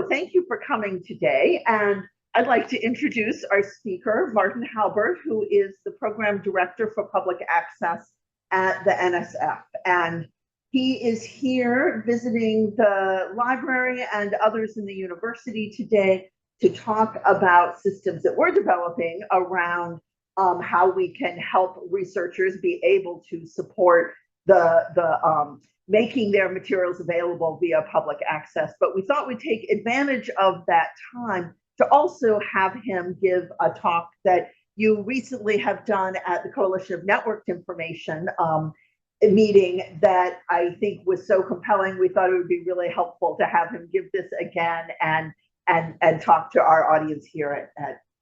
thank you for coming today. And I'd like to introduce our speaker, Martin Halbert, who is the Program Director for Public Access at the NSF. And he is here visiting the library and others in the university today to talk about systems that we're developing around how we can help researchers be able to support the making their materials available via public access. But we thought we'd take advantage of that time to also have him give a talk that you recently have done at the Coalition of Networked Information meeting that I think was so compelling. We thought it would be really helpful to have him give this again and talk to our audience here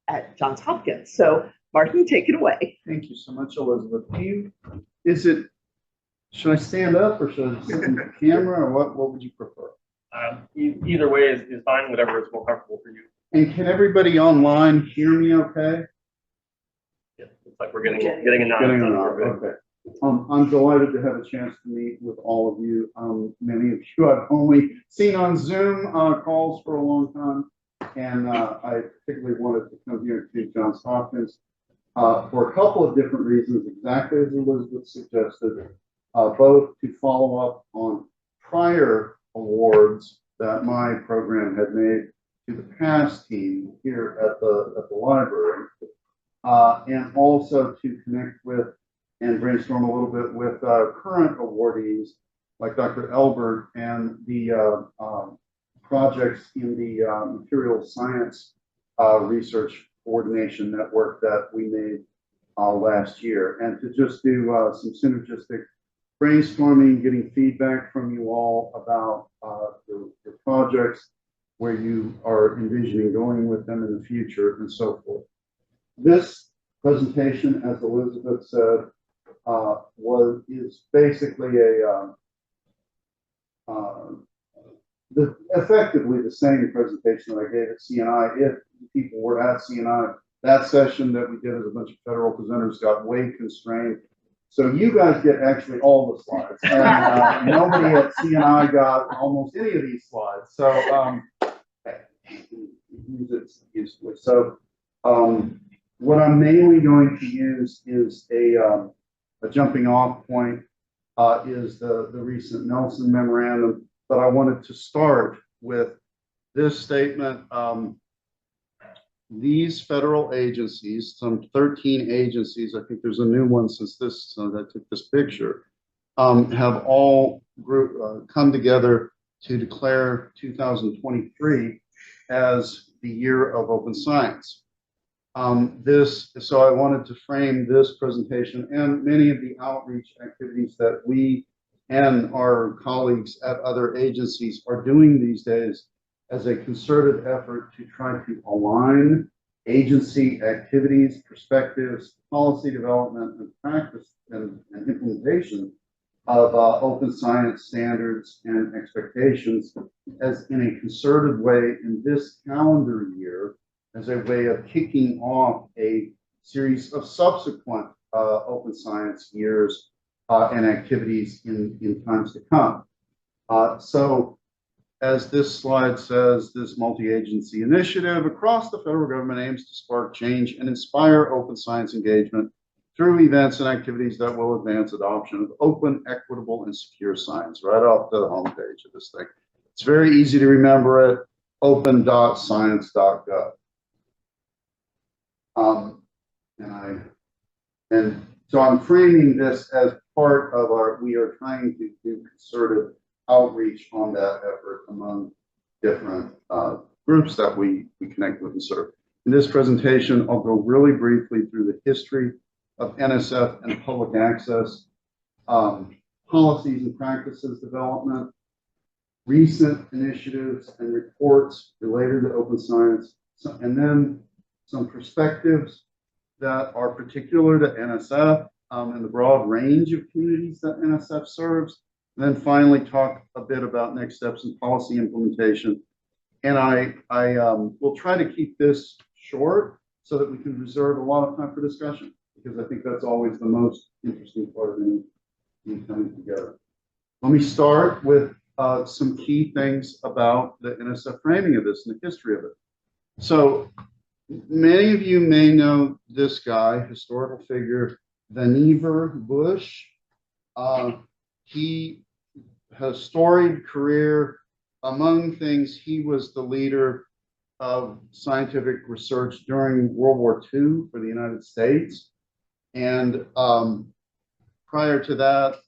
at Johns Hopkins. So Martin, take it away. Thank you so much, Elizabeth. Should I stand up or should I sit in the camera, or what would you prefer? Either way is fine, whatever is more comfortable for you. And can everybody online hear me okay? Yeah, it's like we're getting a nod. Okay. I'm delighted to have a chance to meet with all of you. Many of you I've only seen on Zoom calls for a long time, and I particularly wanted to come here to Johns Hopkins for a couple of different reasons, exactly as Elisabeth suggested. Both to follow up on prior awards that my program had made to the past team here at the library, and also to connect with and brainstorm a little bit with current awardees like Dr. Halbert and the projects in the material science research coordination network that we made last year, and to just do some synergistic brainstorming, getting feedback from you all about the projects, where you are envisioning going with them in the future, and so forth. This presentation, as Elisabeth said, is basically effectively the same presentation that I gave at CNI. If people were at CNI, that session that we did as a bunch of federal presenters got way constrained. So you guys get actually all the slides, and nobody at CNI got almost any of these slides. So use it usefully. So what I'm mainly going to use is a jumping off point is the recent Nelson memorandum. But I wanted to start with this statement. These federal agencies, some 13 agencies, I think there's a new one since this, that took this picture, have all come together to declare 2023 as the year of open science. So I wanted to frame this presentation and many of the outreach activities that we and our colleagues at other agencies are doing these days as a concerted effort to try to align agency activities, perspectives, policy development, and practice and implementation of open science standards and expectations as in a concerted way in this calendar year, as a way of kicking off a series of subsequent open science years and activities in times to come. So as this slide says, this multi-agency initiative across the federal government aims to spark change and inspire open science engagement through events and activities that will advance adoption of open, equitable, and secure science. Right off the homepage of this thing. It's very easy to remember it, open.science.gov. And so I'm framing this as part of we are trying to do concerted outreach on that effort among different groups that we connect with and serve. In this presentation, I'll go really briefly through the history of NSF and public access, policies and practices development, recent initiatives and reports related to open science, and then some perspectives that are particular to NSF and the broad range of communities that NSF serves. And then finally talk a bit about next steps in policy implementation. And I will try to keep this short so that we can reserve a lot of time for discussion, because I think that's always the most interesting part of any coming together. Let me start with some key things about the NSF framing of this and the history of it. So many of you may know this guy, historical figure, Vannevar Bush. He has a storied career. Among things, he was the leader of scientific research during World War II for the United States. And prior to that,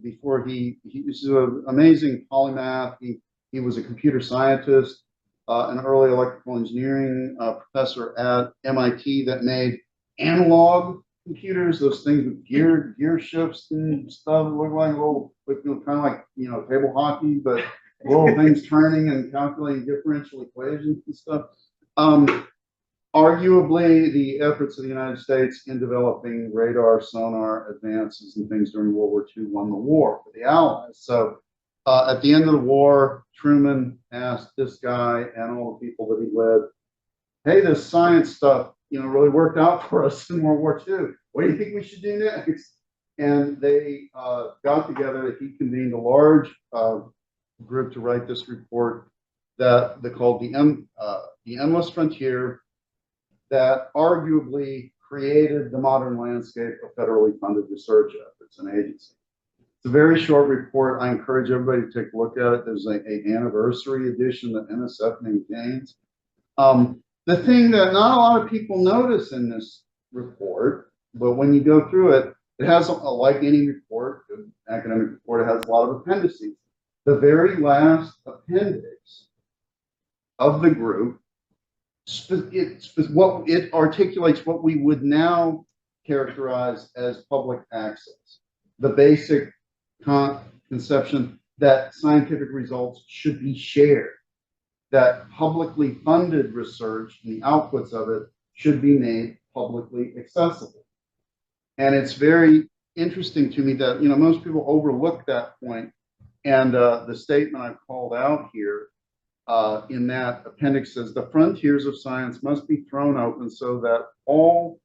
before he was an amazing polymath. He was a computer scientist, an early electrical engineering professor at MIT that made analog computers, those things with gear shifts and stuff, look like little, kind of like, table hockey, but little things turning and calculating differential equations and stuff. Arguably, the efforts of the United States in developing radar, sonar advances and things during World War II won the war for the Allies. So at the end of the war, Truman asked this guy and all the people that he led, hey, this science stuff, really worked out for us in World War II. What do you think we should do next? And they got together. He convened a large group to write this report that they called the Endless Frontier, that arguably created the modern landscape of federally funded research efforts and agencies. It's a very short report. I encourage everybody to take a look at it. There's an anniversary edition that NSF maintains. The thing that not a lot of people notice in this report, but when you go through it, it has, like any report, an academic report, it has a lot of appendices. The very last appendix of the group, it articulates what we would now characterize as public access. The basic conception that scientific results should be shared, that publicly funded research and the outputs of it should be made publicly accessible. And it's very interesting to me that most people overlook that point. And the statement I've called out here in that appendix says the frontiers of science must be thrown open so that all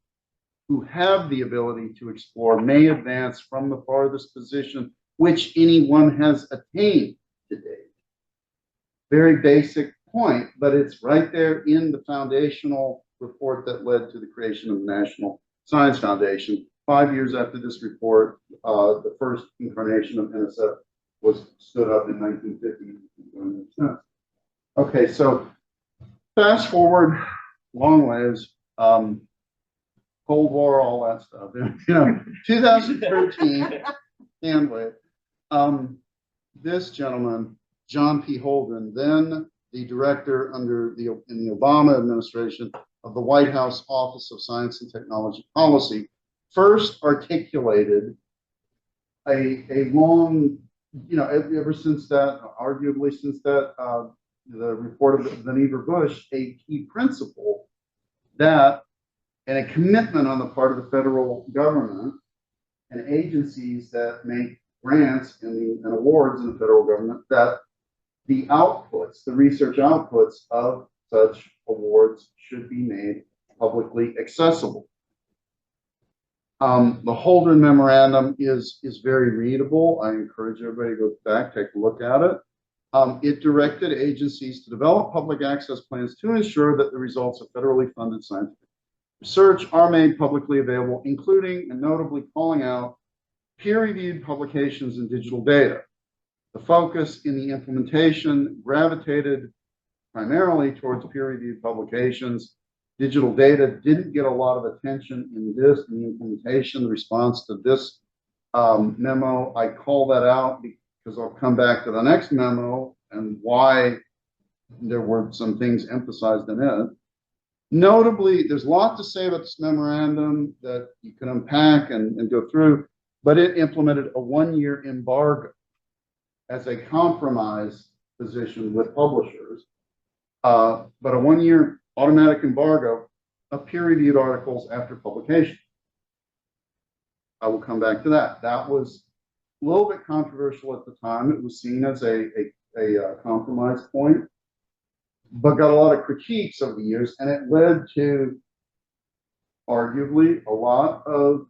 who have the ability to explore may advance from the farthest position which anyone has attained to date. Very basic point, but it's right there in the foundational report that led to the creation of the National Science Foundation. 5 years after this report, the first incarnation of NSF stood up in 1950. Okay, so fast forward long ways, Cold War, all that stuff. 2013, can't wait. This gentleman, John P. Holden, then the director in the Obama administration of the White House Office of Science and Technology Policy, first articulated a long, ever since that, arguably since that, the report of Vannevar Bush, a key principle that, and a commitment on the part of the federal government and agencies that make grants and awards in the federal government, that the outputs, the research outputs of such awards should be made publicly accessible. The Holden Memorandum is very readable. I encourage everybody to go back, take a look at it. It directed agencies to develop public access plans to ensure that the results of federally funded scientific research are made publicly available, including and notably calling out peer-reviewed publications and digital data. The focus in the implementation gravitated primarily towards peer-reviewed publications. Digital data didn't get a lot of attention in the implementation, the response to this memo. I call that out because I'll come back to the next memo and why there were some things emphasized in it. Notably, there's a lot to say about this memorandum that you can unpack and go through, but it implemented a 1-year embargo as a compromise position with publishers, but a 1-year automatic embargo of peer-reviewed articles after publication. I will come back to that. That was a little bit controversial at the time. It was seen as a compromise point, but got a lot of critiques over the years, and it led to arguably a lot of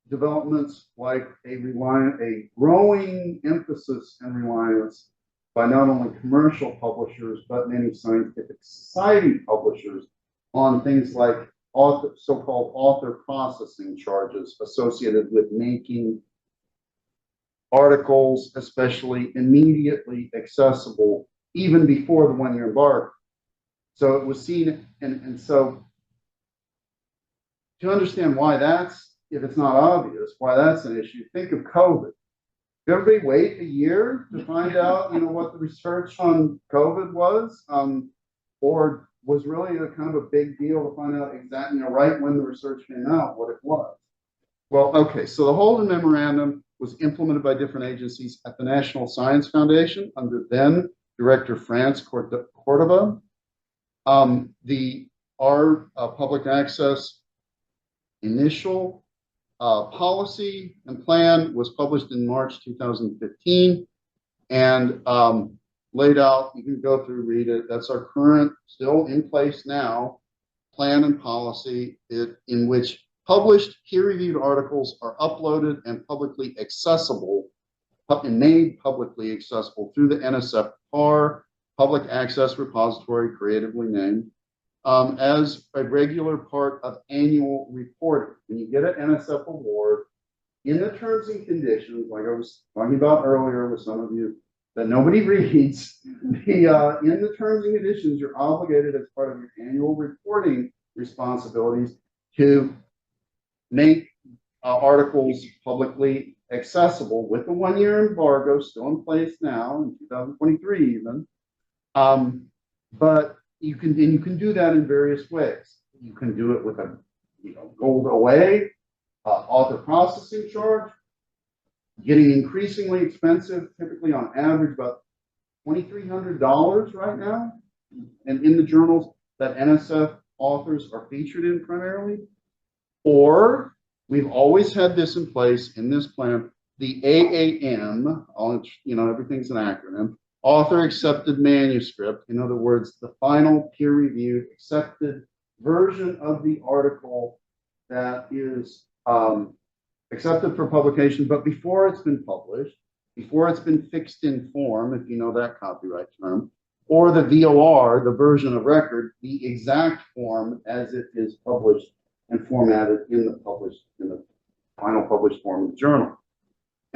developments like a growing emphasis and reliance by not only commercial publishers, but many scientific society publishers on things like so-called author processing charges associated with making articles, especially immediately accessible, even before the one-year embargo. So it was seen, and so to understand why that's, if it's not obvious, why that's an issue, think of COVID. Did everybody wait a year to find out, what the research on COVID was? Or was really a kind of a big deal to find out exactly, right when the research came out, what it was? Well, okay, so the Holden Memorandum was implemented by different agencies at the National Science Foundation under then Director France Cordova. Our public access initial policy and plan was published in March 2015 and laid out, you can go through, read it. That's our current, still in place now, plan and policy in which published peer-reviewed articles are uploaded and publicly accessible and made publicly accessible through the NSF PAR, Public Access Repository, creatively named, as a regular part of annual reporting. When you get an NSF award, in the terms and conditions, like I was talking about earlier with some of you, that nobody reads, in the terms and conditions, you're obligated as part of your annual reporting responsibilities to make articles publicly accessible with the one-year embargo still in place now in 2023 even. But you can do that in various ways. You can do it with a gold away author processing charge, getting increasingly expensive, typically on average about $2,300 right now, and in the journals that NSF authors are featured in primarily. Or we've always had this in place in this plan, the AAM, everything's an acronym, author accepted manuscript. In other words, the final peer-reviewed accepted version of the article that is accepted for publication, but before it's been published, before it's been fixed in form, if you know that copyright term, or the VOR, the version of record, the exact form as it is published and formatted in the final published form of the journal.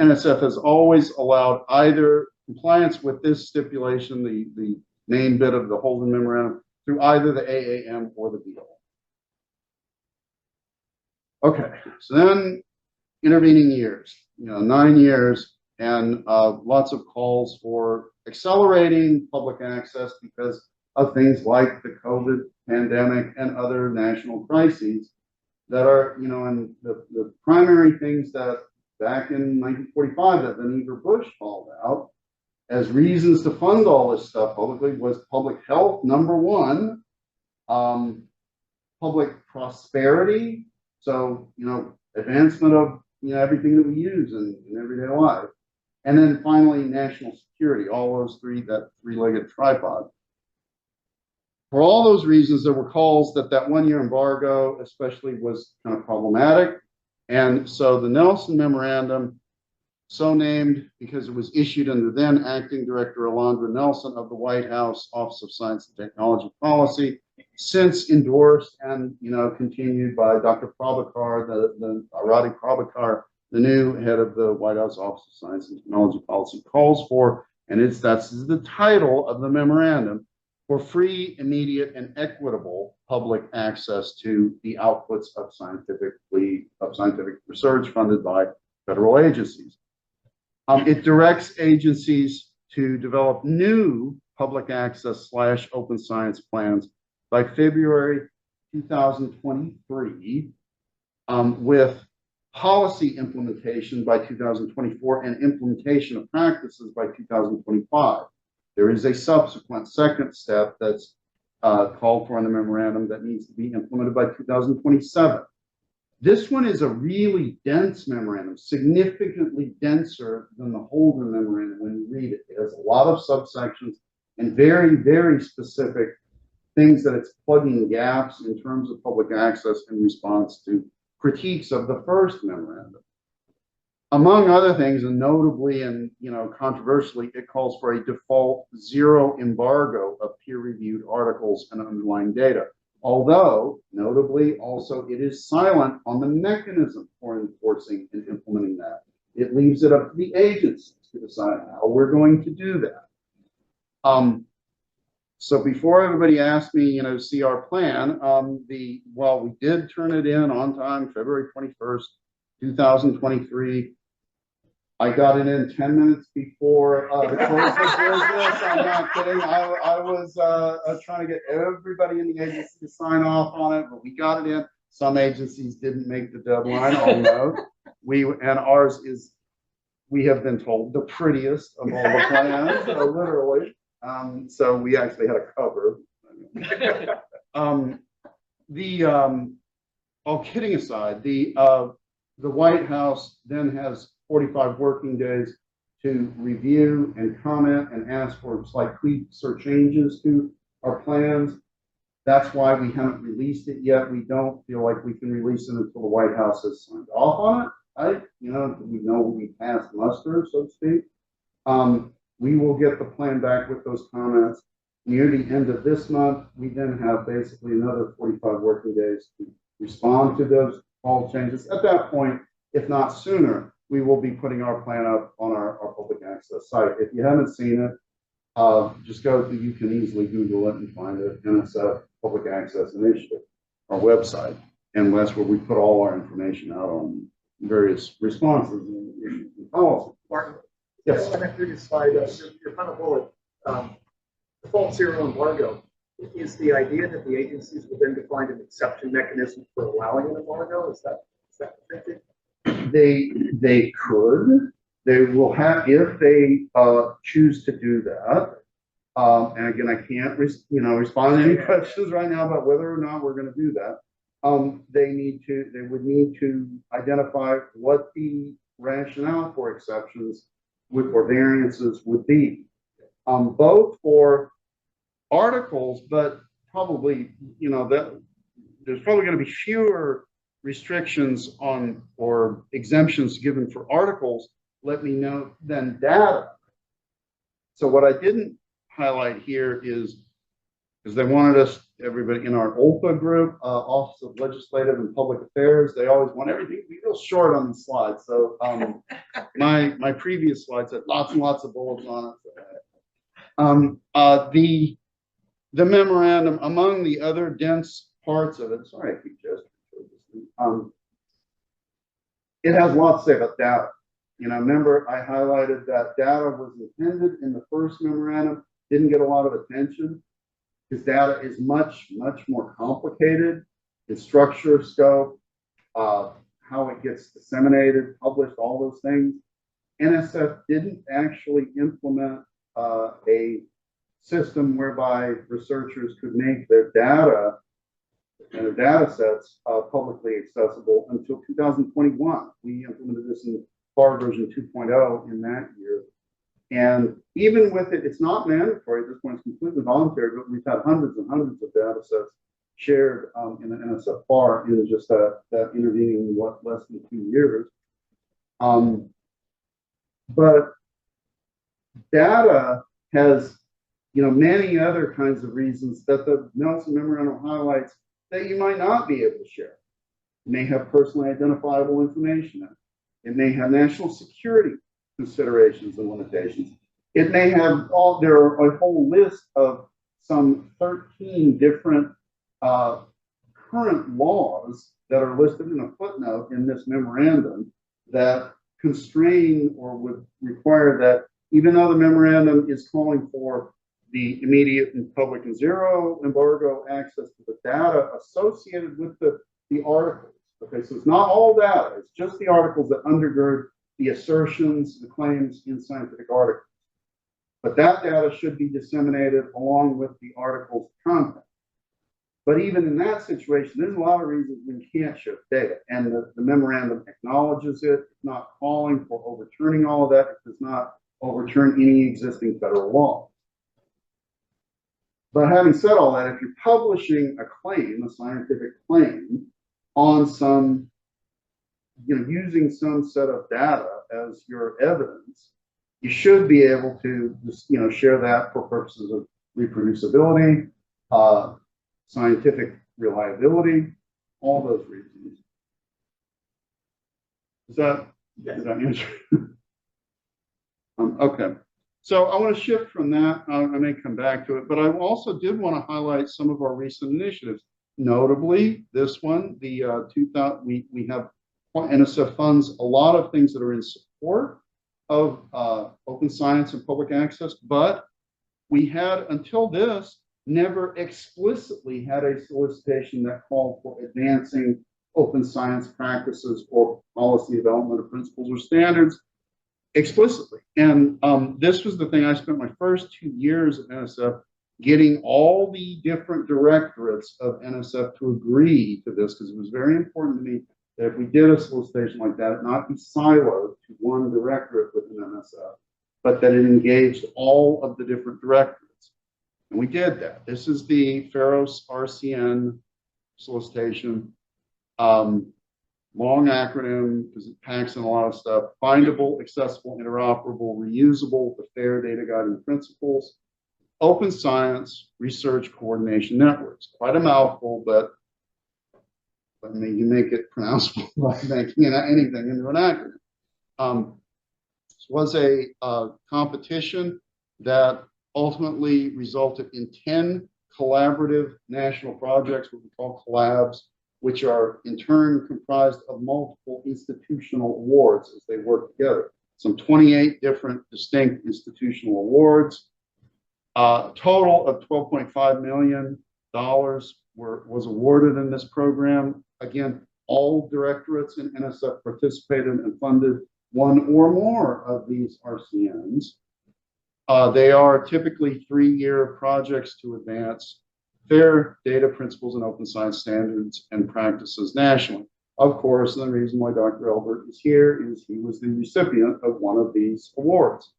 NSF has always allowed either compliance with this stipulation, the main bit of the Holden Memorandum, through either the AAM or the VOR. Okay, so then intervening years, 9 years, and lots of calls for accelerating public access because of things like the COVID pandemic and other national crises that are, and the primary things that back in 1945 that Vannevar Bush called out as reasons to fund all this stuff publicly was public health, number one, public prosperity, so, advancement of, everything that we use in everyday life. And then finally, national security, all those that three-legged tripod. For all those reasons, there were calls that one-year embargo especially was kind of problematic. And so the Nelson Memorandum, so named because it was issued under then Acting Director Alondra Nelson of the White House Office of Science and Technology Policy, since endorsed and continued by Dr. Prabhakar, the Arati Prabhakar, the new head of the White House Office of Science and Technology Policy, calls for, and that's the title of the memorandum, for free, immediate, and equitable public access to the outputs of scientific research funded by federal agencies. It directs agencies to develop new public access / open science plans by February 2023, with policy implementation by 2024 and implementation of practices by 2025. There is a subsequent second step that's called for in the memorandum that needs to be implemented by 2027. This one is a really dense memorandum, significantly denser than the Holden Memorandum when you read it. It has a lot of subsections and very, very specific things that it's plugging gaps in terms of public access in response to critiques of the first memorandum. among other things, and notably and controversially, it calls for a default zero embargo of peer-reviewed articles and underlying data. Although, notably, also it is silent on the mechanism for enforcing and implementing that. It leaves it up to the agencies to decide how we're going to do that. So before everybody asks me, see our plan, we did turn it in on time, February 21st, 2023. I got it in 10 minutes before the close of business. I'm not kidding. I was trying to get everybody in the agency to sign off on it, but we got it in. Some agencies didn't make the deadline, I'll note. And ours is, we have been told, the prettiest of all the plans, literally. So we actually had a cover. All kidding aside, the White House then has 45 working days to review and comment and ask for slight tweaks or changes to our plans. That's why we haven't released it yet. We don't feel like we can release it until the White House has signed off on it. Right? We know we passed muster, so to speak. We will get the plan back with those comments near the end of this month. We then have basically another 45 working days to respond to those all changes. At that point, if not sooner, we will be putting our plan up on our public access site. If you haven't seen it, just you can easily Google it and find it, NSF Public Access Initiative, our website. And that's where we put all our information out on various responses and policies. Martin, yes. On that previous slide, your final bullet, default zero embargo. Is the idea that the agencies will then define an exception mechanism for allowing an embargo? Is that the thinking? They could. They will have, if they choose to do that. And again, I can't respond to any questions right now about whether or not we're going to do that. They would need to identify what the rationale for exceptions or variances would be, both for articles, but probably that there's probably going to be fewer restrictions on or exemptions given for articles, let me know, than data. So what I didn't highlight here is they wanted us, everybody in our OLPA group, Office of Legislative and Public Affairs, they always want everything to be real short on these slides. So my previous slides had lots and lots of bullets on it. The memorandum, among the other dense parts of it, sorry, I keep just it has lots to say about data. Remember I highlighted that data was intended in the first memorandum, didn't get a lot of attention because data is much, much more complicated. Its structure, scope, how it gets disseminated, published, all those things. NSF didn't actually implement a system whereby researchers could make their data and their data sets publicly accessible until 2021. We implemented this in FAR version 2.0 in that year. And even with it, it's not mandatory at this point, it's completely voluntary, but we've had hundreds and hundreds of data sets shared in the NSF FAR in just that intervening, less than 2 years. But data has, many other kinds of reasons that the Nelson Memorandum highlights that you might not be able to share. It may have personally identifiable information in it. It may have national security considerations and limitations. It may have there are a whole list of some 13 different current laws that are listed in a footnote in this memorandum that constrain or would require that, even though the memorandum is calling for the immediate and public and zero embargo access to the data associated with the articles. Okay, so it's not all data, it's just the articles that undergird the assertions, the claims in scientific articles. But that data should be disseminated along with the article's content. But even in that situation, there's a lot of reasons we can't share data. And the memorandum acknowledges it. It's not calling for overturning all of that. It does not overturn any existing federal law. But having said all that, if you're publishing a claim, a scientific claim, on some using some set of data as your evidence, you should be able to just, share that for purposes of reproducibility, scientific reliability, all those reasons. Does that answer? Okay. So I want to shift from that. I may come back to it, but I also did want to highlight some of our recent initiatives. Notably, this one, the 2000, we have NSF funds a lot of things that are in support of open science and public access, but we had until this never explicitly had a solicitation that called for advancing open science practices or policy development of principles or standards explicitly. And this was the thing I spent my first 2 years at NSF getting all the different directorates of NSF to agree to this, because it was very important to me that if we did a solicitation like that, it not be siloed to one directorate within NSF, but that it engaged all of the different directorates. And we did that. This is the Pharos RCN solicitation. Long acronym because it packs in a lot of stuff. Findable, accessible, interoperable, reusable, the FAIR data guiding principles. Open science research coordination networks. Quite a mouthful, but I mean, you make it pronounceable by making anything into an acronym. This was a competition that ultimately resulted in 10 collaborative national projects, what we call collabs, which are in turn comprised of multiple institutional awards as they work together. Some 28 different distinct institutional awards. Total of $12.5 million was awarded in this program. Again, all directorates in NSF participated and funded one or more of these RCNs. They are typically 3-year projects to advance FAIR data principles and open science standards and practices nationally. Of course, the reason why Dr. Halbert is here is he was the recipient of one of these awards.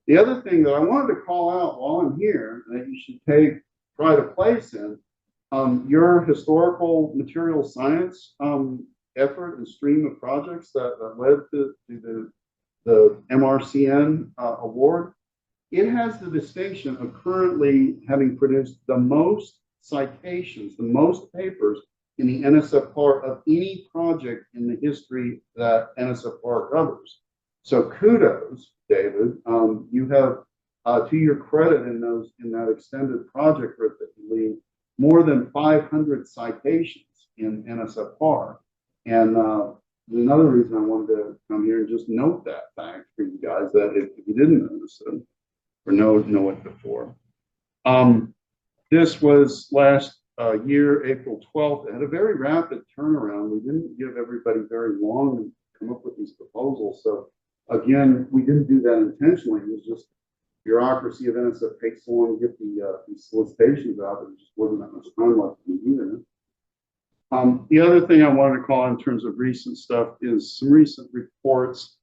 The other thing that I wanted to call out while I'm here that you should take pride of place in, your historical material science effort and stream of projects that led to the MRCN award, it has the distinction of currently having produced the most citations, the most papers in the NSFR of any project in the history that NSFR covers. So kudos, David. You have, to your credit in that extended project group that you lead, more than 500 citations in NSFR. And another reason I wanted to come here and just note that fact for you guys, that if you didn't notice it or know it before. This was last year, April 12th. It had a very rapid turnaround. We didn't give everybody very long to come up with these proposals. So again, we didn't do that intentionally. It was just bureaucracy of NSF takes so long to get these solicitations out. There just wasn't that much time left to do that. The other thing I wanted to call in terms of recent stuff is some recent reports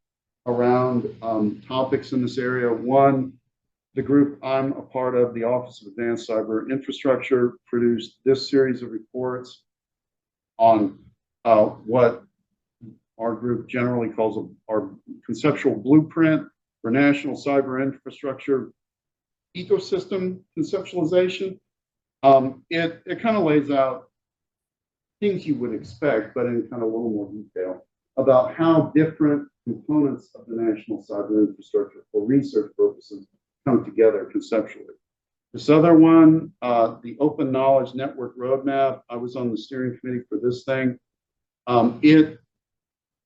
around topics in this area. One, the group I'm a part of, the Office of Advanced Cyber Infrastructure, produced this series of reports on what our group generally calls our conceptual blueprint for national cyber infrastructure ecosystem conceptualization. It kind of lays out things you would expect, but in kind of a little more detail about how different components of the national cyber infrastructure for research purposes come together conceptually. This other one, the Open Knowledge Network Roadmap, I was on the steering committee for this thing. It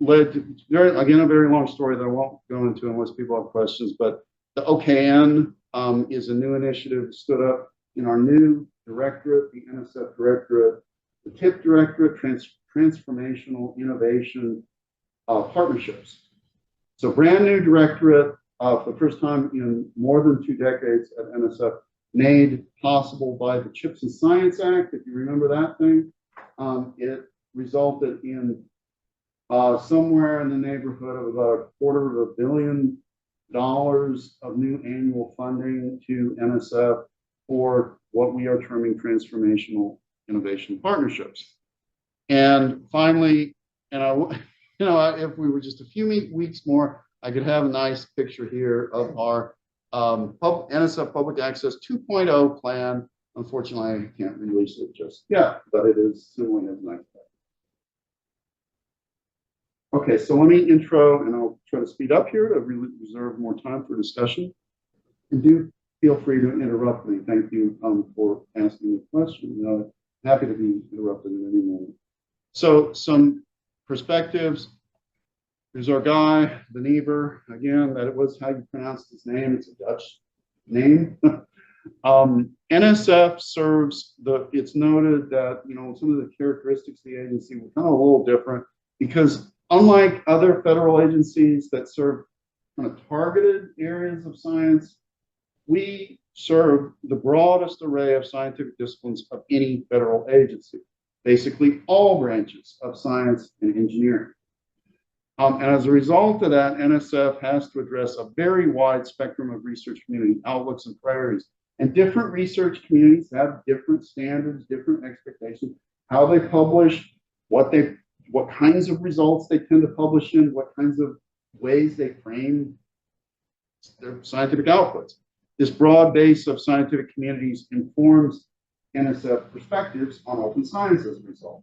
led to, again, a very long story that I won't go into unless people have questions, but the OKN is a new initiative that stood up in our new directorate, the NSF directorate, the TIP directorate, Transformational Innovation Partnerships. So brand new directorate, for the first time in more than 2 decades at NSF, made possible by the Chips and Science Act, if you remember that thing. It resulted in somewhere in the neighborhood of about $250 million of new annual funding to NSF for what we are terming transformational innovation partnerships. And finally, and you know, if we were just a few weeks more, I could have a nice picture here of our NSF Public Access 2.0 plan. Unfortunately, I can't release it just yet, but it is similarly as nice. Okay, so let me intro, and I'll try to speed up here to reserve more time for discussion. And do feel free to interrupt me. Thank you for asking the question. Happy to be interrupted at any moment. So some perspectives. There's our guy, the neighbor. Again, that it was how you pronounced his name. It's a Dutch name. NSF serves it's noted that, you know, some of the characteristics of the agency were kind of a little different because unlike other federal agencies that serve kind of targeted areas of science, we serve the broadest array of scientific disciplines of any federal agency, basically all branches of science and engineering. And as a result of that, NSF has to address a very wide spectrum of research community outlooks and priorities. And different research communities have different standards, different expectations, how they publish, what kinds of results they tend to publish in, what kinds of ways they frame their scientific outputs. This broad base of scientific communities informs NSF perspectives on open science as a result.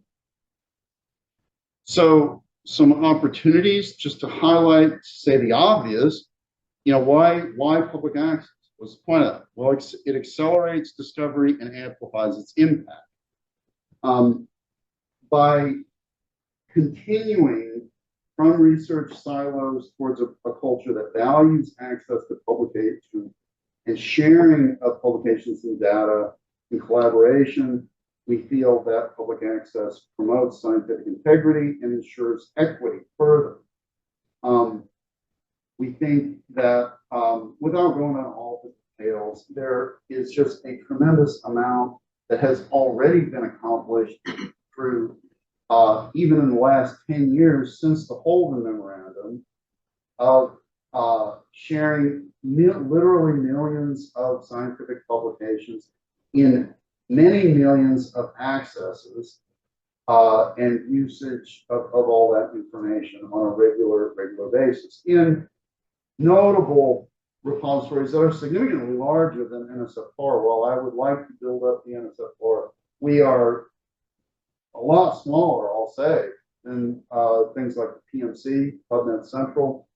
So some opportunities just to highlight, say the obvious, you know, why public access? What's the point of that? Well, it accelerates discovery and amplifies its impact. By continuing from research silos towards a culture that values access to publication and sharing of publications and data in collaboration, we feel that public access promotes scientific integrity and ensures equity further. We think that without going into all the details, there is just a tremendous amount that has already been accomplished through even in the last 10 years since the Holden Memorandum of sharing literally millions of scientific publications in many millions of accesses and usage of all that information on a regular basis in notable repositories that are significantly larger than NSF-FAR. While I would like to build up the NSF-FAR, we are a lot smaller, I'll say, than things like the PMC, PubMed Central,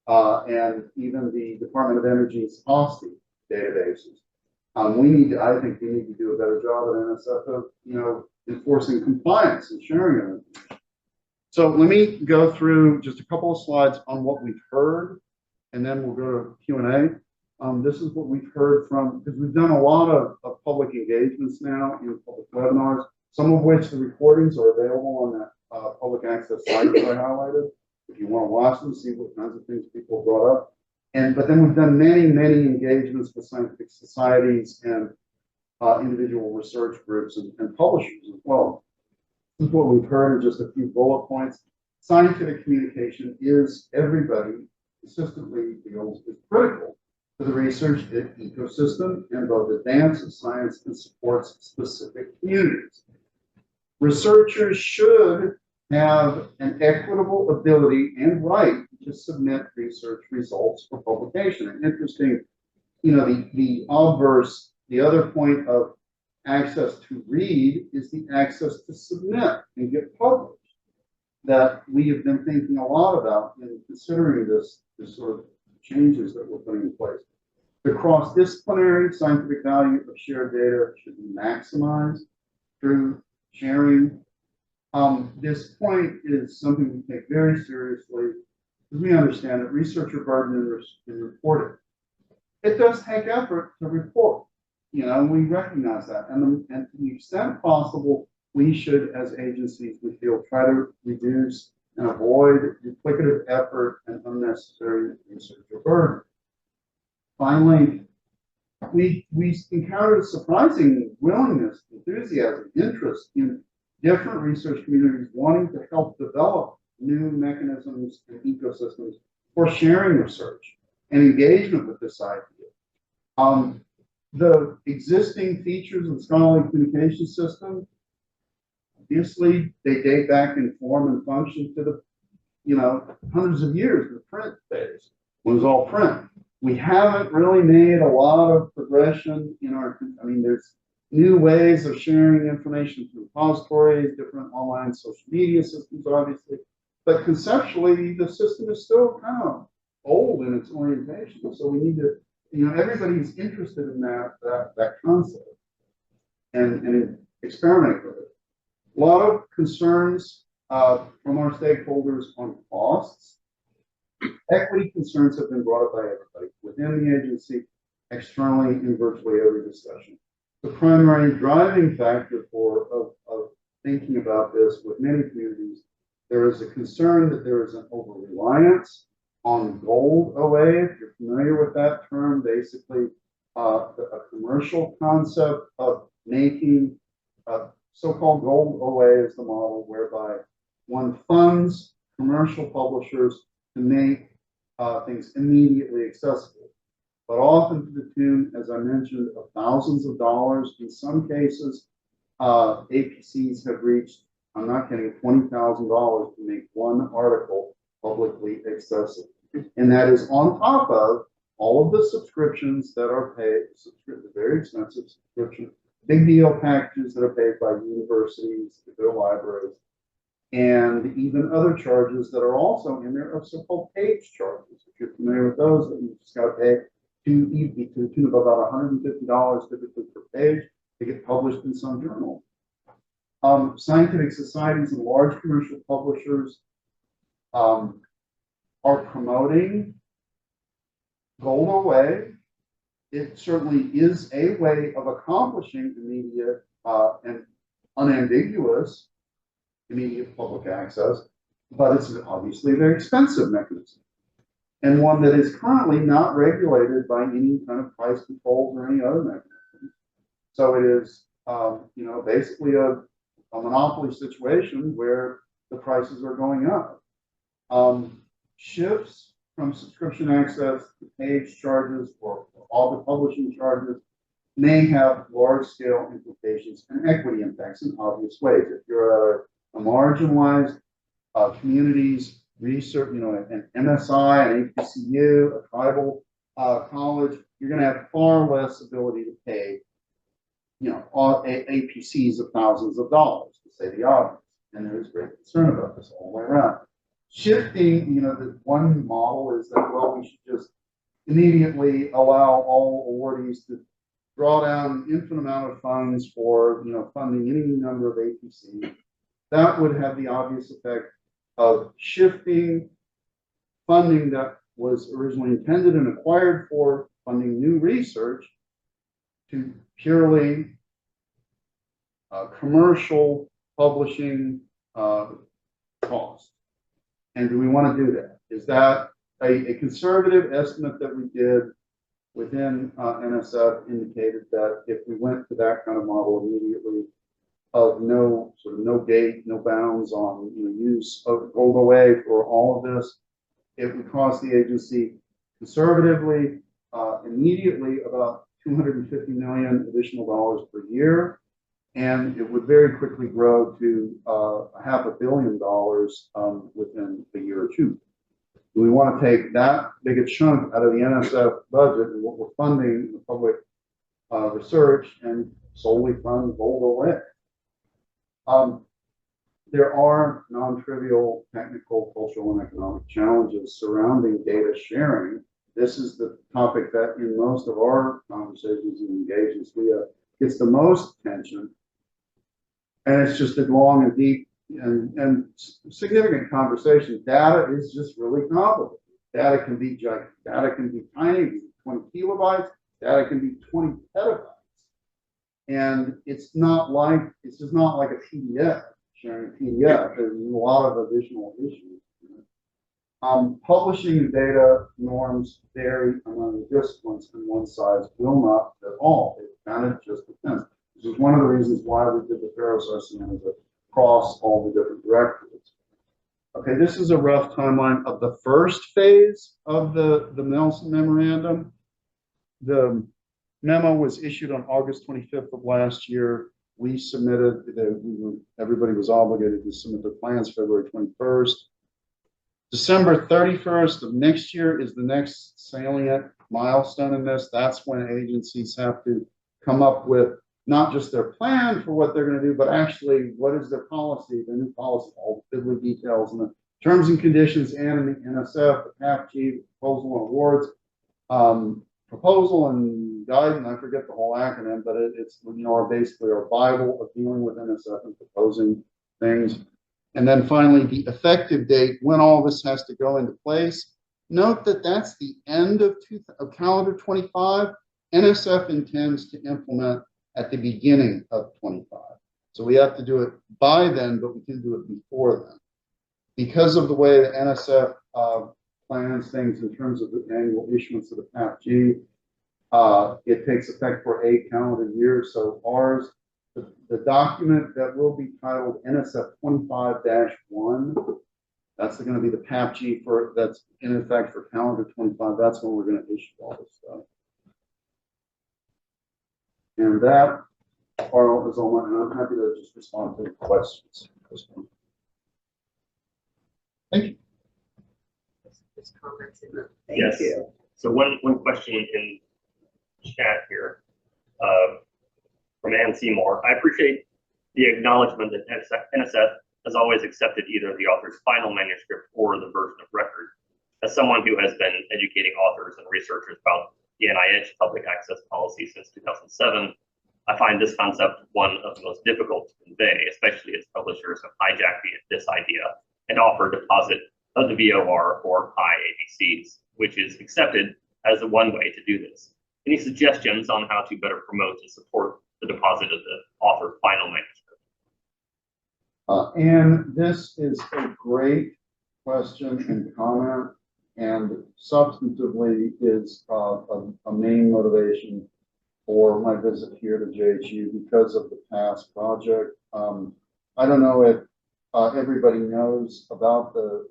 and even the Department of Energy's OSTI databases. I think we need to do a better job at NSF of, you know, enforcing compliance and sharing of information. So let me go through just a couple of slides on what we've heard, and then we'll go to Q&A. This is what we've heard from, because we've done a lot of public engagements now in public webinars, some of which the recordings are available on that public access site that I highlighted. If you want to watch them, see what kinds of things people brought up. But then we've done many engagements with scientific societies and individual research groups and publishers as well. This is what we've heard in just a few bullet points. Scientific communication is, everybody consistently feels, is critical to the research ecosystem and both advances science and supports specific communities. Researchers should have an equitable ability and right to submit research results for publication. And interesting, you know, the obverse, the other point of access to read is the access to submit and get published that we have been thinking a lot about in considering this sort of changes that we're putting in place. The cross-disciplinary scientific value of shared data should be maximized through sharing. This point is something we take very seriously because we understand that researcher burden in reporting. It does take effort to report, you know, and we recognize that. And to the extent possible, we should, as agencies, we feel, try to reduce and avoid duplicative effort and unnecessary researcher burden. Finally, we encountered a surprising willingness, enthusiasm, interest in different research communities wanting to help develop new mechanisms and ecosystems for sharing research and engagement with this idea. The existing features of the scholarly communication system, obviously, they date back in form and function to the hundreds of years, the print days, when it was all print. We haven't really made a lot of progression in our, there's new ways of sharing information through repositories, different online social media systems, obviously. But conceptually, the system is still kind of old in its orientation. So we need to, everybody's interested in that concept and experiment with it. A lot of concerns from our stakeholders on costs. Equity concerns have been brought up by everybody within the agency, externally, in virtually every discussion. The primary driving factor of thinking about this with many communities, there is a concern that there is an over-reliance on gold OA. If you're familiar with that term, basically a commercial concept of making so-called gold OA is the model whereby one funds commercial publishers to make things immediately accessible, but often to the tune, as I mentioned, of thousands of dollars. In some cases, APCs have reached, I'm not kidding, $20,000 to make one article publicly accessible. And that is on top of all of the subscriptions that are paid, very expensive subscription, big deal packages that are paid by universities, their libraries, and even other charges that are also in there of so-called page charges. If you're familiar with those, that you just got to pay to the tune of about $150 typically per page to get published in some journal. Scientific societies and large commercial publishers are promoting gold away. It certainly is a way of accomplishing immediate and unambiguous immediate public access, but it's obviously a very expensive mechanism and one that is currently not regulated by any kind of price controls or any other mechanism. So it is, basically a monopoly situation where the prices are going up. Shifts from subscription access to page charges or all the publishing charges may have large-scale implications and equity impacts in obvious ways. If you're a marginalized communities, research, an MSI, an APCU, a tribal college, you're going to have far less ability to pay, APCs of thousands of dollars, to say the obvious. And there's great concern about this all the way around. Shifting, the one model is that, well, we should just immediately allow all awardees to draw down an infinite amount of funds for, funding any number of APCs. That would have the obvious effect of shifting funding that was originally intended and acquired for funding new research to purely commercial publishing cost. And do we want to do that? Is that a conservative estimate that we did within NSF indicated that if we went to that kind of model immediately, of no gate, no bounds on use of gold away for all of this, it would cost the agency conservatively immediately about $250 million additional dollars per year, and it would very quickly grow to $500 million within a year or two. Do we want to take that big a chunk out of the NSF budget and what we're funding the public research and solely fund gold away? There are non-trivial technical, cultural, and economic challenges surrounding data sharing. This is the topic that in most of our conversations and engagements gets the most attention. And it's just a long and deep and significant conversation. Data is just really complicated. Data can be giant. Data can be tiny, 20 kilobytes. Data can be 20 petabytes. And it's just not like a PDF, sharing a PDF. There's a lot of additional issues. Publishing data norms vary among disciplines, and one size will not fit all. It kind of just depends. This is one of the reasons why we did the Pharos estimate across all the different directorates. Okay, this is a rough timeline of the first phase of the Nelson Memorandum. The memo was issued on August 25th of last year. We submitted, everybody was obligated to submit their plans February 21st. December 31st of next year is the next salient milestone in this. That's when agencies have to come up with not just their plan for what they're going to do, but actually what is their policy, their new policy, all the fiddly details and the terms and conditions and in the NSF, the PAPG, proposal and awards, proposal and guidance. I forget the whole acronym, but it's, you know, basically our Bible of dealing with NSF and proposing things. And then finally, the effective date, when all this has to go into place. Note that that's the end of calendar 25. NSF intends to implement at the beginning of 25. So we have to do it by then, but we can do it before then. Because of the way the NSF plans things in terms of the annual issuance of the PAPG, it takes effect for a calendar year. So ours, the document that will be titled NSF 25-1, that's going to be the PAPG that's in effect for calendar 25. That's when we're going to issue all this stuff. And that part is all, and I'm happy to just respond to questions. Thank you. Thank Yes. you. So one question in chat here from Ann Seymour. I appreciate the acknowledgement that NSF has always accepted either the author's final manuscript or the version of record. As someone who has been educating authors and researchers about the NIH public access policy since 2007, I find this concept one of the most difficult to convey, especially as publishers have hijacked this idea and offer deposit of the VOR or high APCs, which is accepted as the one way to do this. Any suggestions on how to better promote and support the deposit of the author's final manuscript? And this is a great question and comment, and substantively is a main motivation for my visit here to JHU because of the past project. I don't know if everybody knows about the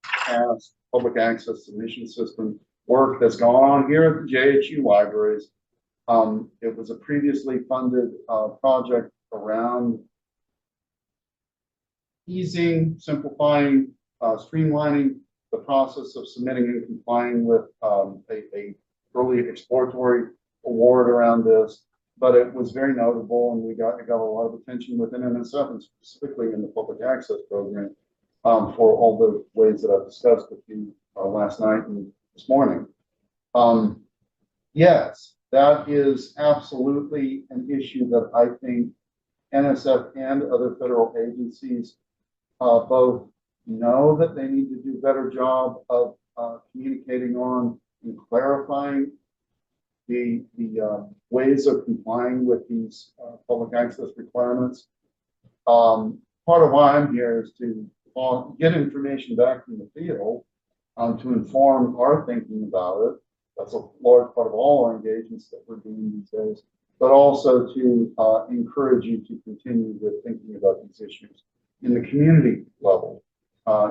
past public access submission system work that's gone on here at the JHU libraries. It was a previously funded project around easing, simplifying, streamlining the process of submitting and complying with a early exploratory award around this. But it was very notable, and it got a lot of attention within NSF, and specifically in the public access program, for all the ways that I've discussed with you last night and this morning. Yes, that is absolutely an issue that I think NSF and other federal agencies both know that they need to do a better job of communicating on and clarifying the ways of complying with these public access requirements. Part of why I'm here is to get information back from the field to inform our thinking about it. That's a large part of all our engagements that we're doing these days, but also to encourage you to continue with thinking about these issues in the community level,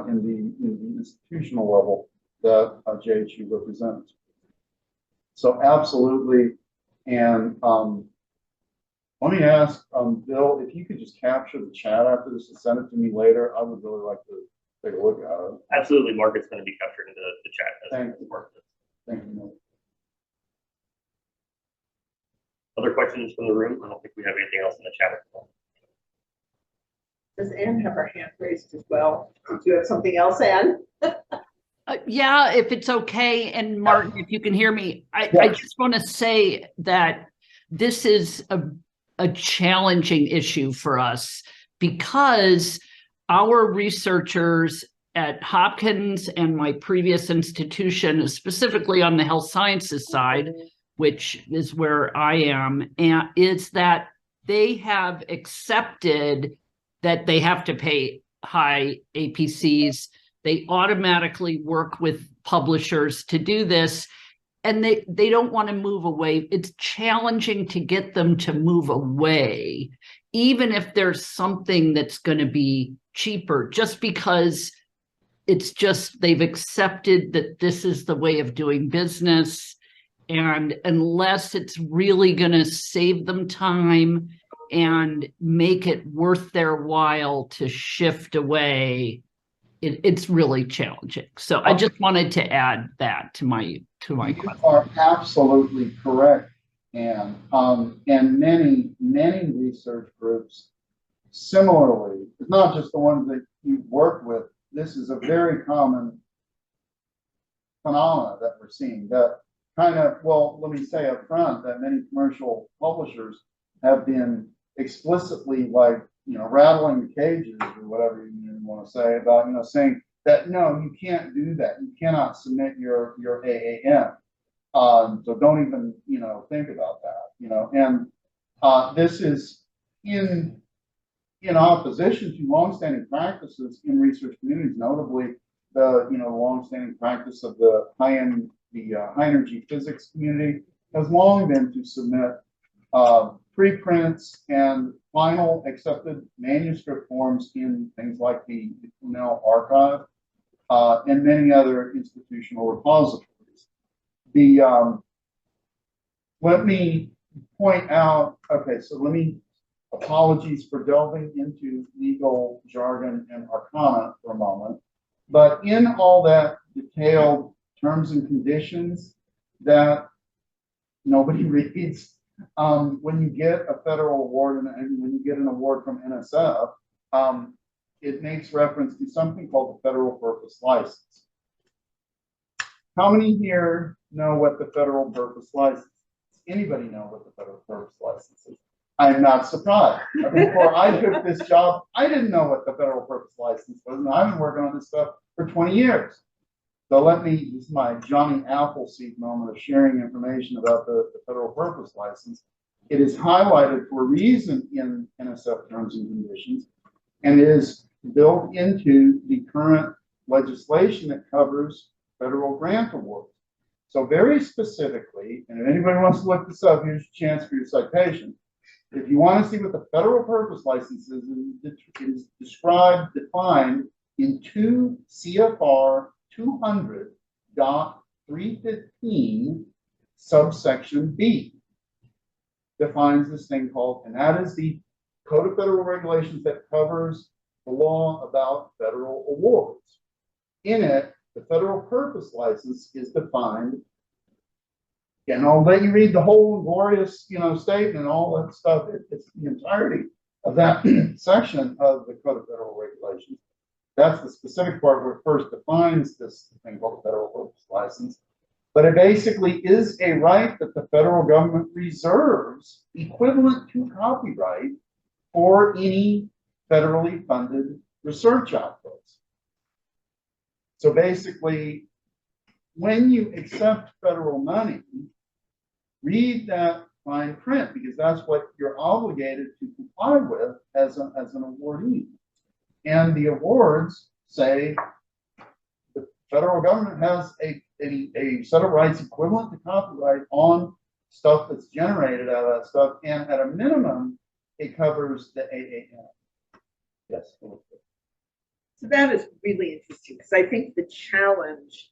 in the institutional level that JHU represents. So absolutely. And let me ask Bill, if you could just capture the chat after this and send it to me later. I would really like to take a look at it. Absolutely, Margaret's going to be captured into the chat. Thank you. Thank you. Other questions from the room? I don't think we have anything else in the chat at the moment. Does Anne have her hand raised as well? Did you have something else, Anne? Yeah, if it's okay. And Martin, if you can hear me, I just want to say that this is a challenging issue for us because our researchers at Hopkins and my previous institution, specifically on the health sciences side, which is where I am, and is that they have accepted that they have to pay high APCs. They automatically work with publishers to do this, and they don't want to move away. It's challenging to get them to move away, even if there's something that's going to be cheaper, just because it's just they've accepted that this is the way of doing business. And unless it's really going to save them time and make it worth their while to shift away, it's really challenging. So I just wanted to add that to my You question. are absolutely correct, and many research groups similarly, it's not just the ones that you work with. This is a very common phenomena that we're seeing. That kind of, well, let me say up front that many commercial publishers have been explicitly, like, rattling the cages or whatever you want to say about, saying that no, you can't do that. You cannot submit your AAM. So don't even, think about that, and this is in opposition to longstanding practices in research communities, notably the longstanding practice of the high energy physics community has long been to submit preprints and final accepted manuscript forms in things like the Cornell Archive and many other institutional repositories. Let me point out, okay, so apologies for delving into legal jargon and arcana for a moment, but in all that detailed terms and conditions that nobody reads, when you get a federal award and when you get an award from NSF, it makes reference to something called the federal purpose license. How many here know what the federal purpose license is? Does anybody know what the federal purpose license is? I'm not surprised. Before I took this job, I didn't know what the federal purpose license was, and I've been working on this stuff for 20 years. So this is my Johnny Appleseed moment of sharing information about the federal purpose license. It is highlighted for a reason in NSF terms and conditions, and it is built into the current legislation that covers federal grant awards. So very specifically, and if anybody wants to look this up, here's a chance for your citation. If you want to see what the federal purpose license is, it is defined in 2 CFR 200.315 subsection B. Defines this thing called, and that is the Code of Federal Regulations that covers the law about federal awards. In it, the federal purpose license is defined, and I'll let you read the whole glorious, statement and all that stuff. It's the entirety of that section of the Code of Federal Regulations. That's the specific part where it first defines this thing called the federal purpose license. But it basically is a right that the federal government reserves equivalent to copyright for any federally funded research outputs. So basically, when you accept federal money, read that fine print, because that's what you're obligated to comply with as an awardee. And the awards say the federal government has a set of rights equivalent to copyright on stuff that's generated out of that stuff, and at a minimum, it covers the AAM. Yes. So that is really interesting, because I think the challenge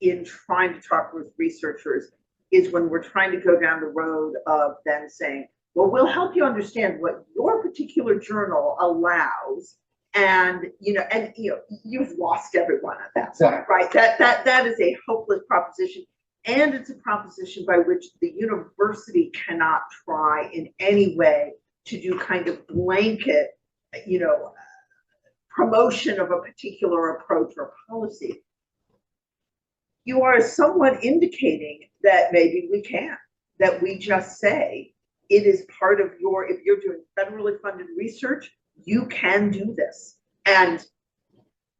in trying to talk with researchers is when we're trying to go down the road of then saying, well, we'll help you understand what your particular journal allows. And you've lost everyone at that point, right? That is a hopeless proposition. And it's a proposition by which the university cannot try in any way to do kind of blanket, promotion of a particular approach or policy. You are somewhat indicating that maybe we can, that we just say it is part of if you're doing federally funded research, you can do this. And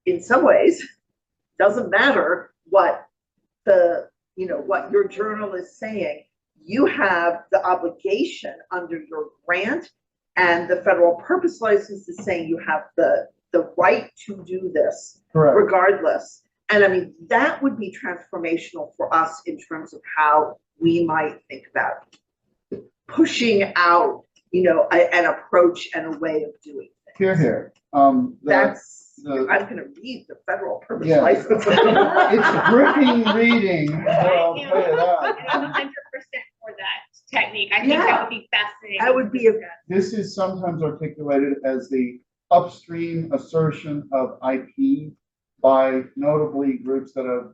in some ways, doesn't matter what what your journal is saying, you have the obligation under your grant, and the federal purpose license is saying you have the right to do this. Correct. Regardless. And I mean, that would be transformational for us in terms of how we might think about pushing out, an approach and a way of doing things. Here. I'm going to read the federal purpose license. It's gripping reading. I'll tell you that. I'm 100% for that technique. I think that would be fascinating. That would be This is sometimes articulated as the upstream assertion of IP by notably groups that have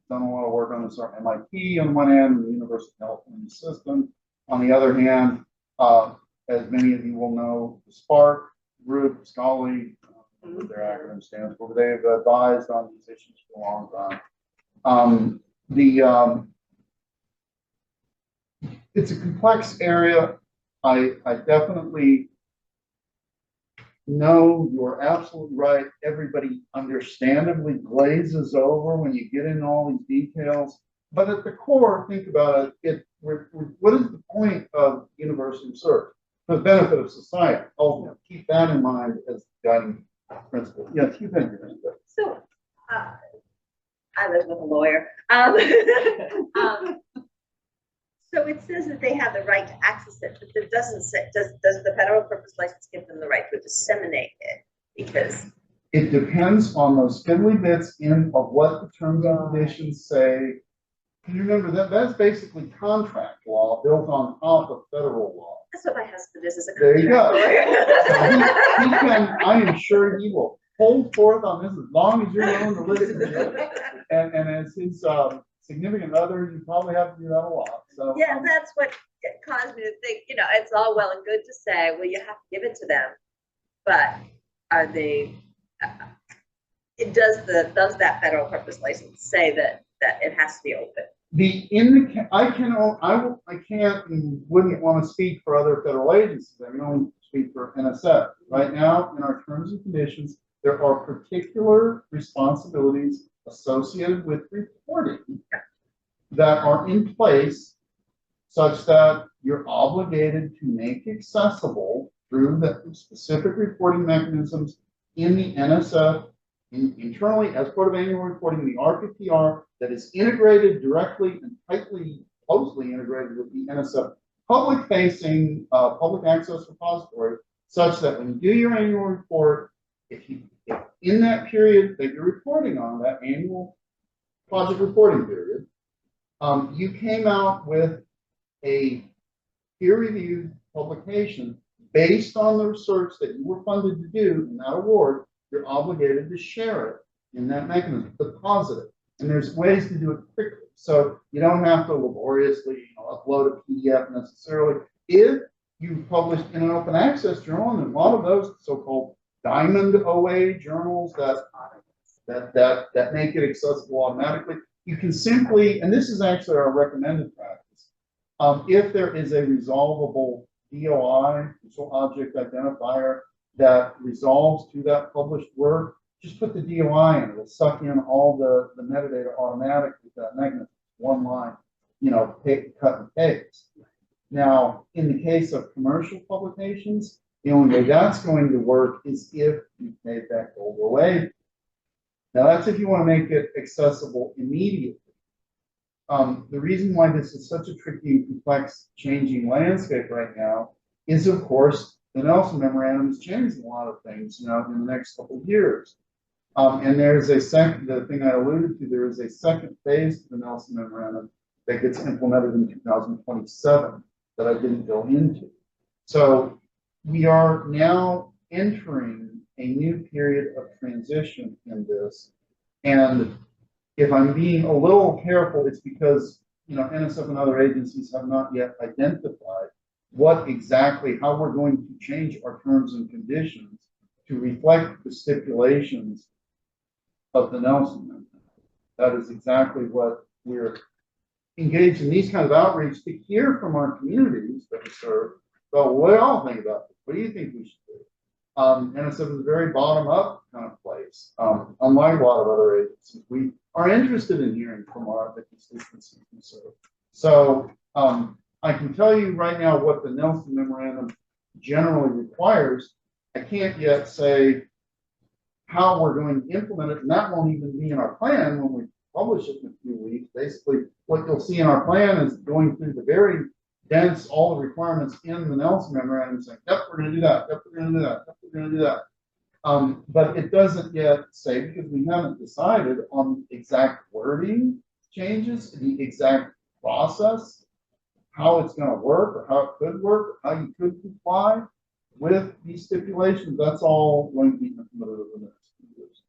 done a lot of work on this are MIT on one hand and the University of California system. On the other hand, as many of you will know, the SPARC group, Scholarly, what their acronym stands for, they've advised on these issues for a long time. It's a complex area. I definitely know you're absolutely right. Everybody understandably glazes over when you get into all these details. But at the core, think about it. What is the point of university research? For the benefit of society. Oh, keep that in mind as guiding principle. Yes, you think you're going to. So, I live with a lawyer. So it says that they have the right to access it, but it doesn't say, does the federal purpose license give them the right to disseminate it? Because it depends on those fiddly bits of what the terms and conditions say. Can you remember that that's basically contract law built on top of federal law? that's what my husband is a There you contract go. lawyer. He can, I am sure he will hold forth on this as long as you're willing to listen to it. And as his significant other, you probably have to do that a lot. So Yeah, that's what caused me to think, it's all well and good to say, well, you have to give it to them, but are they, does that federal purpose license say that it has to be open? I can't and wouldn't want to speak for other federal agencies. I can only speak for NSF. Right now, in our terms and conditions, there are particular responsibilities associated with reporting that are in place such that you're obligated to make accessible through the specific reporting mechanisms in the NSF, internally as part of annual reporting, the RPPR that is integrated directly and tightly, closely integrated with the NSF public-facing public access repository, such that when you do your annual report, if in that period that you're reporting on, that annual project reporting period, you came out with a peer-reviewed publication based on the research that you were funded to do in that award, you're obligated to share it in that mechanism, deposit it. And there's ways to do it quickly. So you don't have to laboriously upload a PDF necessarily. If you published in an open access journal, and a lot of those so-called diamond OA journals that make it accessible automatically, you can simply, and this is actually our recommended practice, if there is a resolvable DOI, visual object identifier, that resolves to that published work, just put the DOI in. It'll suck in all the metadata automatically with that mechanism. One line, cut and paste. Now, in the case of commercial publications, the only way that's going to work is if you made that go away. Now, that's if you want to make it accessible immediately. The reason why this is such a tricky and complex changing landscape right now is, of course, the Nelson Memorandum is changing a lot of things, in the next couple of years. And there's the thing I alluded to, there is a second phase to the Nelson Memorandum that gets implemented in 2027 that I didn't go into. So we are now entering a new period of transition in this. And if I'm being a little careful, it's because, NSF and other agencies have not yet identified how we're going to change our terms and conditions to reflect the stipulations of the Nelson Memorandum. That is exactly what we're engaged in these kinds of outreach to hear from our communities that we serve. So what do y'all think about this? What do you think we should do? NSF is a very bottom-up kind of place, unlike a lot of other agencies. We are interested in hearing from the constituencies we serve. So I can tell you right now what the Nelson Memorandum generally requires. I can't yet say how we're going to implement it, and that won't even be in our plan when we publish it in a few weeks. Basically, what you'll see in our plan is going through the very dense, all the requirements in the Nelson Memorandum saying, yep, we're going to do that, yep, we're going to do that, yep, we're going to do that. But it doesn't yet say, because we haven't decided on the exact wording changes, the exact process, how it's going to work, or how it could work, or how you could comply with these stipulations. That's all going to be implemented over the next few years.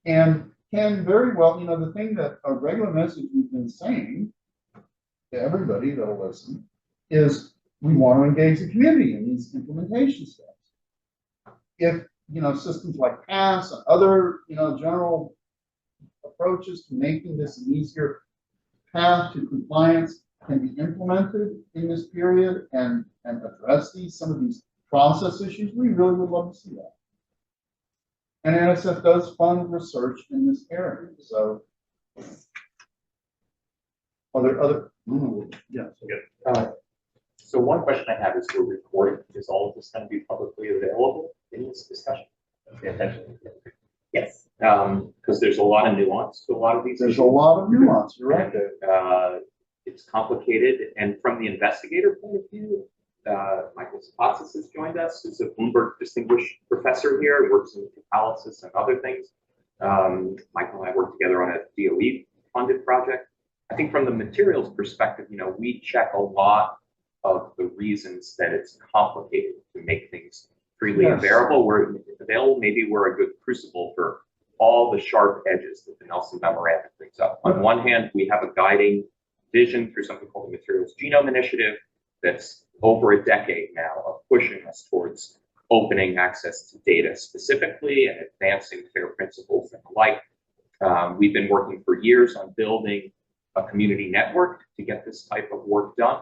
and can very well, the thing that a regular message we've been saying to everybody that'll listen is we want to engage the community in these implementation steps. If, systems like PASS and other, general approaches to making this an easier path to compliance can be implemented in this period and address some of these process issues, we really would love to see that. And NSF does fund research in this area. So are there other? Yes. So one question I have is, we're recording. Is all of this going to be publicly available in this discussion? Pay attention. Yes. Because there's a lot of nuance to a lot of these There's issues. a lot of nuance, you're right. It's complicated, and from the investigator point of view, Michael Spatsis has joined us, who's a Bloomberg Distinguished Professor here, works in catalysis and other things. Michael and I work together on a DOE-funded project. I think from the materials perspective, we check a lot of the reasons that it's complicated to make things freely available. Maybe we're a good crucible for all the sharp edges that the Nelson Memorandum brings up. On one hand, we have a guiding vision through something called the Materials Genome Initiative that's over a decade now of pushing us towards opening access to data specifically and advancing FAIR principles and the like. We've been working for years on building a community network to get this type of work done.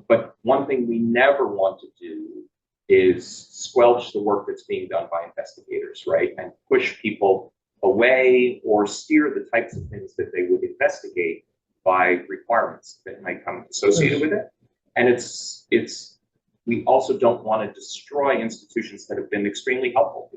But one thing we never want to do is squelch the work that's being done by investigators, right? And push people away or steer the types of things that they would investigate by requirements that might come associated with it. And we also don't want to destroy institutions that have been extremely helpful.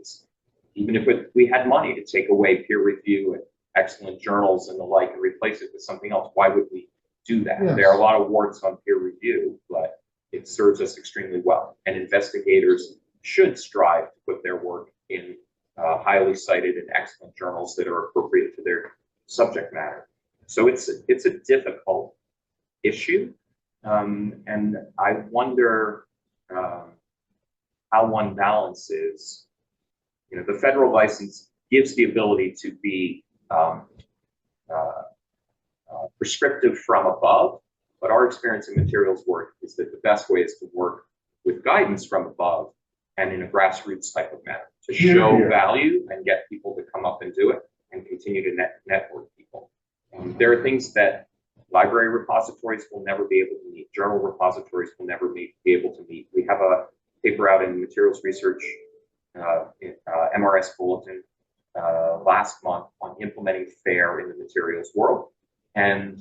Even if we had money to take away peer review and excellent journals and the like and replace it with something else, why would we do that? Yes. There are a lot of warts on peer review, but it serves us extremely well. And investigators should strive to put their work in highly cited and excellent journals that are appropriate to their subject matter. So it's a difficult issue. And I wonder how one balances, the federal license gives the ability to be prescriptive from above, but our experience in materials work is that the best way is to work with guidance from above and in a grassroots type of manner to show value and get people to come up and do it and continue to network people. There are things that library repositories will never be able to meet, journal repositories will never be able to meet. We have a paper out in Materials Research MRS Bulletin last month on implementing FAIR in the materials world. And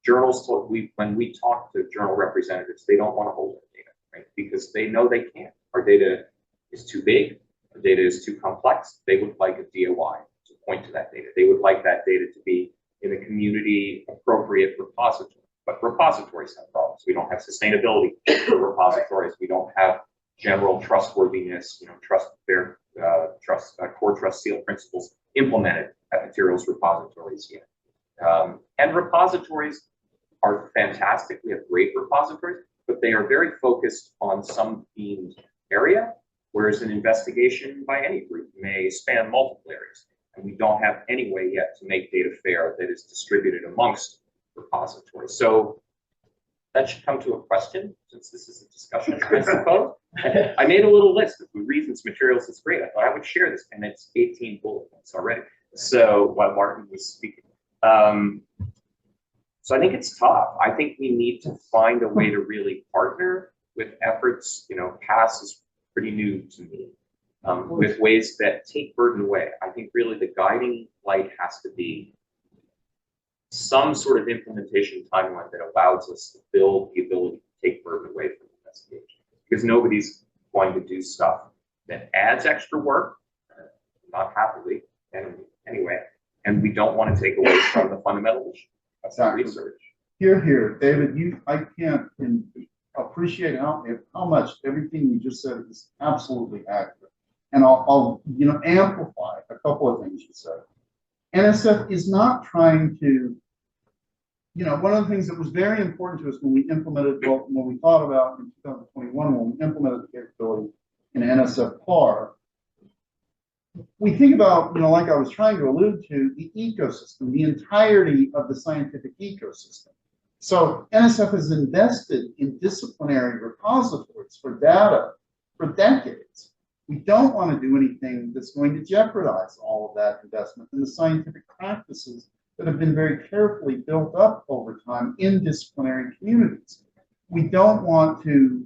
journals, when we talk to journal representatives, they don't want to hold our data, right? Because they know they can't. Our data is too big, our data is too complex. They would like a DOI to point to that data. They would like that data to be in a community appropriate repository. But repositories have problems. We don't have sustainability for repositories. We don't have general trustworthiness, core trust seal principles implemented at materials repositories yet. And repositories are fantastic. We have great repositories, but they are very focused on some themed area, whereas an investigation by any group may span multiple areas. And we don't have any way yet to make data fair that is distributed amongst repositories. So that should come to a question, since this is a discussion, I suppose. I made a little list of the reasons materials is great. I thought I would share this, and it's 18 bullet points already. So while Martin was speaking. So I think it's tough. I think we need to find a way to really partner with efforts. PASS is pretty new to me, with ways that take burden away. I think really the guiding light has to be some sort of implementation timeline that allows us to build the ability to take burden away from investigation. Because nobody's going to do stuff that adds extra work, not happily, anyway. And we don't want to take away from the fundamental issue. That's not research. Here, David, I can't appreciate how much everything you just said is absolutely accurate. And I'll amplify a couple of things you said. NSF is not trying to, one of the things that was very important to us when we implemented, when we thought about in 2021, when we implemented the capability in NSF PAR, we think about, like I was trying to allude to, the ecosystem, the entirety of the scientific ecosystem. So NSF has invested in disciplinary repositories for data for decades. We don't want to do anything that's going to jeopardize all of that investment in the scientific practices that have been very carefully built up over time in disciplinary communities. We don't want to,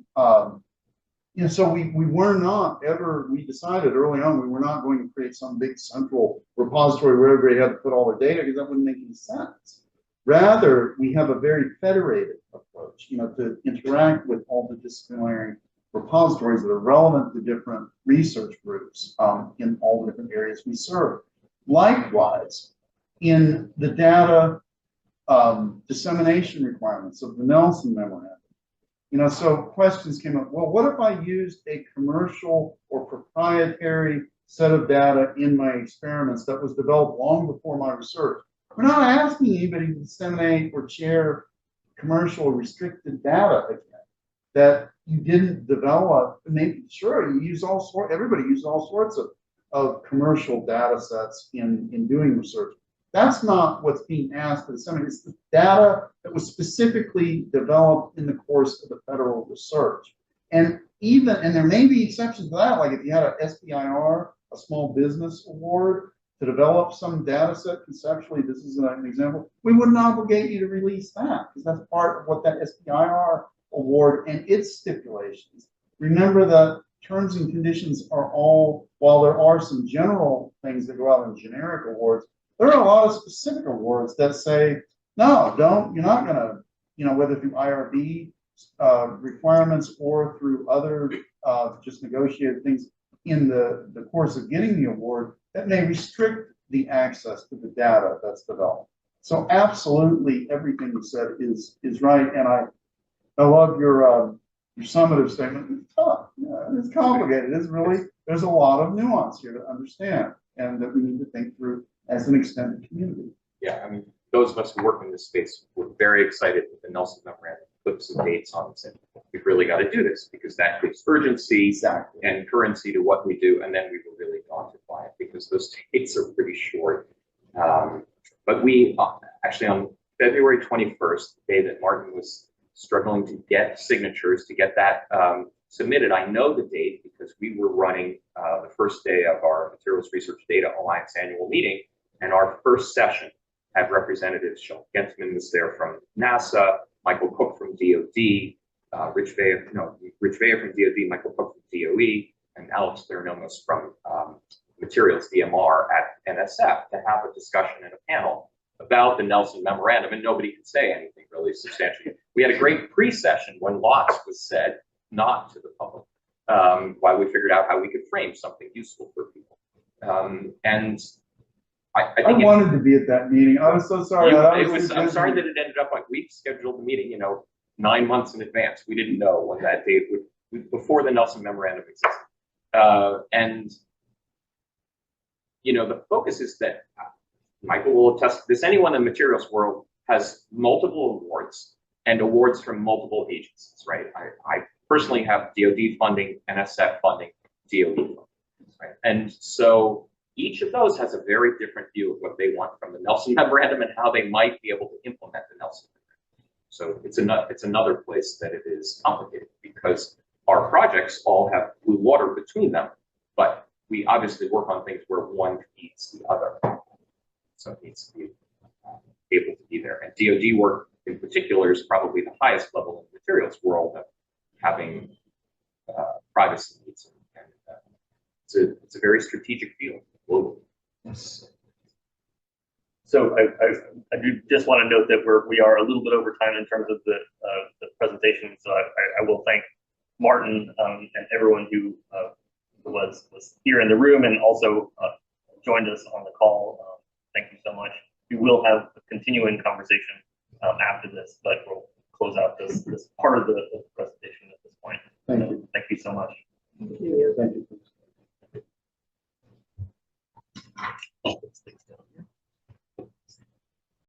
so we were not ever, we decided early on, we were not going to create some big central repository where everybody had to put all their data, because that wouldn't make any sense. Rather, we have a very federated approach, to interact with all the disciplinary repositories that are relevant to different research groups in all the different areas we serve. Likewise, in the data dissemination requirements of the Nelson Memorandum, so questions came up, well, what if I used a commercial or proprietary set of data in my experiments that was developed long before my research? We're not asking anybody to disseminate or share commercial or restricted data again that you didn't develop. Maybe sure, you use everybody uses all sorts of commercial data sets in doing research. That's not what's being asked to disseminate. It's the data that was specifically developed in the course of the federal research. And there may be exceptions to that, like if you had a SBIR, a small business award, to develop some data set conceptually, this is an example, we wouldn't obligate you to release that, because that's part of what that SBIR award and its stipulations. Remember that terms and conditions are all, while there are some general things that go out in generic awards, there are a lot of specific awards that say, no, you're not gonna, whether through IRB requirements or through other just negotiated things in the course of getting the award, that may restrict the access to the data that's developed. So absolutely everything you said is right. And I love your summative statement. It's tough. It's complicated. There's a lot of nuance here to understand and that we need to think through as an extended community. Yeah, I mean, those of us who work in this space were very excited with the Nelson Memorandum, put some dates on this, and we've really got to do this because that gives urgency and currency to what we do, and then we were really daunted by it because those dates are pretty short. But we actually on February 21st, the day that Martin was struggling to get signatures to get that submitted, I know the date because we were running the first day of our Materials Research Data Alliance annual meeting, and our first session had representatives. Sean Gentleman was there from NASA, Michael Cook from DOD, Rich Veyer from DOD, Michael Cook from DOE, and Alex Theranomos from Materials DMR at NSF to have a discussion and a panel about the Nelson Memorandum, and nobody could say anything really substantial. We had a great pre-session when lots was said, not to the public, while we figured out how we could frame something useful for people. And I think I wanted to be at that meeting. I was so sorry. I'm sorry that it ended up like we scheduled the meeting, 9 months in advance. We didn't know when that date would, before the Nelson Memorandum existed. And the focus is that Michael will attest to this. Anyone in the materials world has multiple awards and awards from multiple agencies, right? I personally have DOD funding, NSF funding, DOE funding, right? And so each of those has a very different view of what they want from the Nelson Memorandum and how they might be able to implement the Nelson Memorandum. So it's another place that it is complicated because our projects all have blue water between them, but we obviously work on things where one feeds the other. So it needs to be able to be there. And DoD work in particular is probably the highest level in the materials world of having privacy needs. And it's a very strategic field globally. So I do just want to note that we are a little bit over time in terms of the presentation. So I will thank Martin and everyone who was here in the room and also joined us on the call. Thank you so much. We will have a continuing conversation after this, but we'll close out this part of the presentation at this point. Thank you. Thank you so much. Thank you.